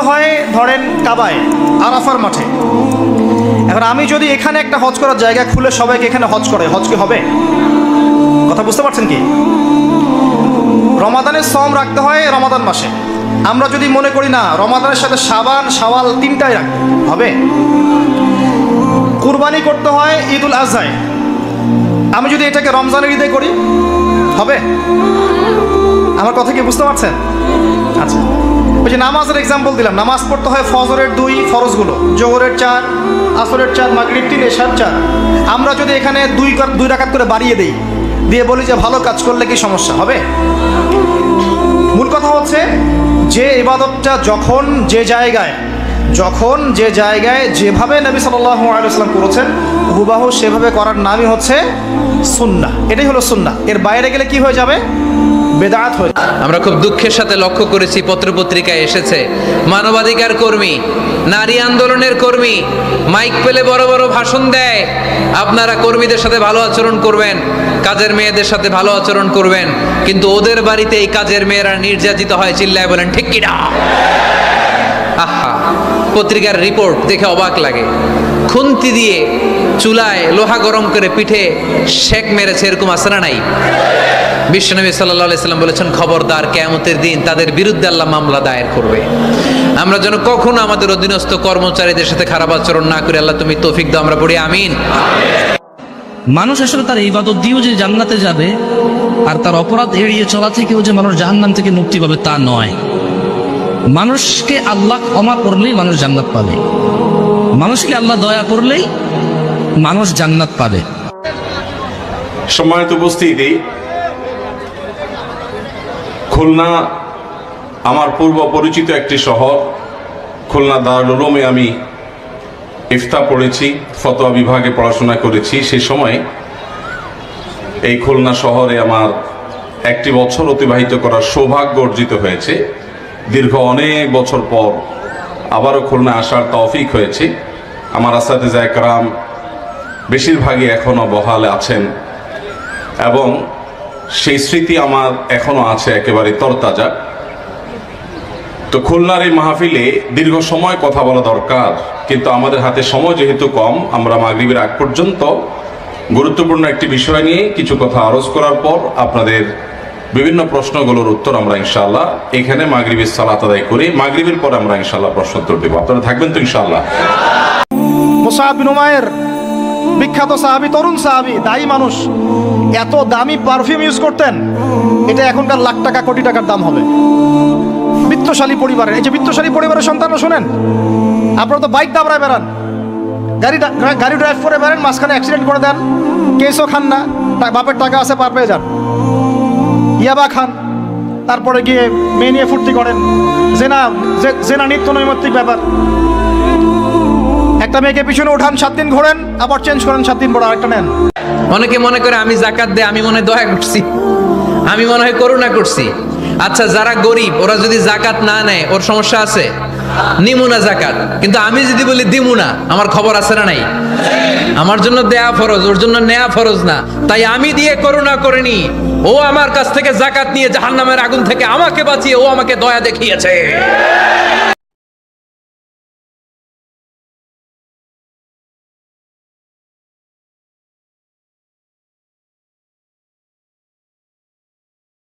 হয় ধরেন কাবায়, আরাফার মাঠে। এখন আমি যদি এখানে একটা হজ করার জায়গা খুলে সবাইকে এখানে হজ করে, হজ কি হবে? কথা বুঝতে পারছেন কি? রমাদানের সম রাখতে হয় রমাদান মাসে। আমরা যদি মনে করি না রমাদানের সাথে শাবান শাওয়াল তিনটাই রাখতে হবে, কুরবানি করতে হয় ঈদুল আজহায়, আমি যদি এটাকে রমজানের ঈদে করি হবে? আমার কথা কি বুঝতে পারছেন? আচ্ছা, ওই যে নামাজের এক্সাম্পল দিলাম, নামাজ পড়তে হয় ফজরের 2 ফরজগুলো, জোহরের 4, আসরের 4, মাগরিব 3, এশার 4। আমরা যদি এখানে 2 রাকাত করে বাড়িয়ে দেই, দিয়ে বলি যে ভালো কাজ করলে কি সমস্যা হবে? মূল কথা হচ্ছে যে ইবাদতটা যখন যে জায়গায় যেভাবে নবী সাল্লাল্লাহু আলাইহি ওয়াসাল্লাম করেছেন হুবাহু সেভাবে করার নামই হচ্ছে সুন্নাহ। এটাই হলো সুন্নাহ। এর বাইরে গেলে কি হয়ে যাবে? বেদাত হয়ে যাবে। আমরা খুব দুঃখের সাথে লক্ষ্য করেছি, পত্রপত্রিকায় এসেছে মানবাধিকার কর্মী, নারী আন্দোলনের কর্মী মাইক পেলে বড় বড় ভাষণ দেয়, আপনারা কর্মীদের সাথে ভালো আচরণ করবেন, কাজের মেয়েদের সাথে ভালো আচরণ করবেন, কিন্তু ওদের বাড়িতে এই কাজের মেয়েরা নির্যাতিত হয়, চিল্লায় বলেন ঠিক কিনা? আহা, পত্রিকার রিপোর্ট দেখে অবাক লাগে। খুন্তি দিয়ে চুলায় লোহা গরম করে পিঠে শেক মেরেছে, এরকম আছে না নাই? বিশ্বনবী সাল্লাল্লাহু আলাইহি সাল্লাম বলেছেন, খবরদার কিয়ামতের দিন তাদের বিরুদ্ধে আল্লাহ মামলা দায়ের করবে। আমরা যেন কখনো আমাদের অধীনস্থ কর্মচারীদের সাথে খারাপ আচরণ না করি। আল্লাহ তুমি তৌফিক দাও, আমরা পড়ি আমিন। মানুষ আসলে তার ইবাদত দিয়েও যে জান্নাতে যাবে আর তার অপরাধ এড়িয়ে চলা থেকেও যে মানুষ জাহান্নাম থেকে মুক্তি পাবে তা নয়। মানুষকে আল্লাহ ক্ষমা করলেই মানুষ জান্নাত পাবে, মানুষকে আল্লাহ দয়া করলেই মানুষ জান্নাত পাবে। সম্মানিত উপস্থিতি, খুলনা আমার পূর্ব পরিচিত একটি শহর। খুলনা দারুল উলুমে আমি ইফতা পড়েছি, ফতোয়া বিভাগে পড়াশোনা করেছি। সেই সময় এই খুলনা শহরে আমার একটি বছর অতিবাহিত করার সৌভাগ্য অর্জিত হয়েছে। দীর্ঘ অনেক বছর পর আবারও খুলনা আসার তৌফিক হয়েছে। আমার আসাতিজা একরাম বেশিরভাগই এখনো বহালে আছেন এবং সেই স্মৃতি আমার এখনো আছে একেবারে তরতাজা। তো খুলনার এই মাহফিলে দীর্ঘ সময় কথা বলা দরকার, কিন্তু আমাদের হাতে সময় যেহেতু কম, আমরা মাগরিবের আগ পর্যন্ত গুরুত্বপূর্ণ একটি বিষয় নিয়ে কিছু কথা আরজ করার পর আপনাদের বিভিন্ন প্রশ্নগুলোর উত্তর আমরা ইনশাআল্লাহ এখানে মাগরিবের সালাত আদায় করি। মাগরিবের পর আমরা ইনশাআল্লাহ প্রশ্ন উত্তর দেব। আপনারা থাকবেন তো ইনশাআল্লাহ? মুসআব বিন উমাইর, বিখ্যাত সাহাবী, তরুণ সাহাবী, দায়ী মানুষ, এত দামি পারফিউম ইউজ করতেন, এটা এখনকার লাখ টাকা কোটি টাকার দাম হবে। বিত্তশালী পরিবারের, এই যে বিত্তশালী পরিবারের সন্তানরা শোনেন, আপনারা তো বাইক দাবড়ায় বেড়ান, গাড়ি ড্রাইভ করে বেড়ান, মাঝখানে অ্যাক্সিডেন্ট করে দেন, কেসও খান না, বাপের টাকা আছে পার পেয়ে যান, ইয়াবা খান, তারপরে গিয়ে মেয়ে নিয়ে ফুর্তি করেন, জেনা নিত্য নৈমিত্তিক ব্যাপার। একটা মেয়েকে পিছনে উঠান, 7 দিন ঘোরেন, আবার চেঞ্জ করেন, 7 দিন পর আরেকটা নেন। অনেকে মনে করে আমি যাকাত দেই, আমি মনে হয় দয়া করছি, আমি মনে হয় করুণা করছি। আচ্ছা, যারা গরিব ওরা যদি যাকাত না নেয় ওর সমস্যা আছে? নিমু না যাকাত, কিন্তু আমি যদি বলি দিমু না, আমার খবর আছে না নাই? আমার জন্য দেয়া ফরজ, ওর জন্য নেয়া ফরজ না। তাই আমি দিয়ে করুণা করিনি, ও আমার কাছ থেকে যাকাত নিয়ে জাহান্নামের আগুন থেকে আমাকে বাঁচিয়ে ও আমাকে দয়া দেখিয়েছে।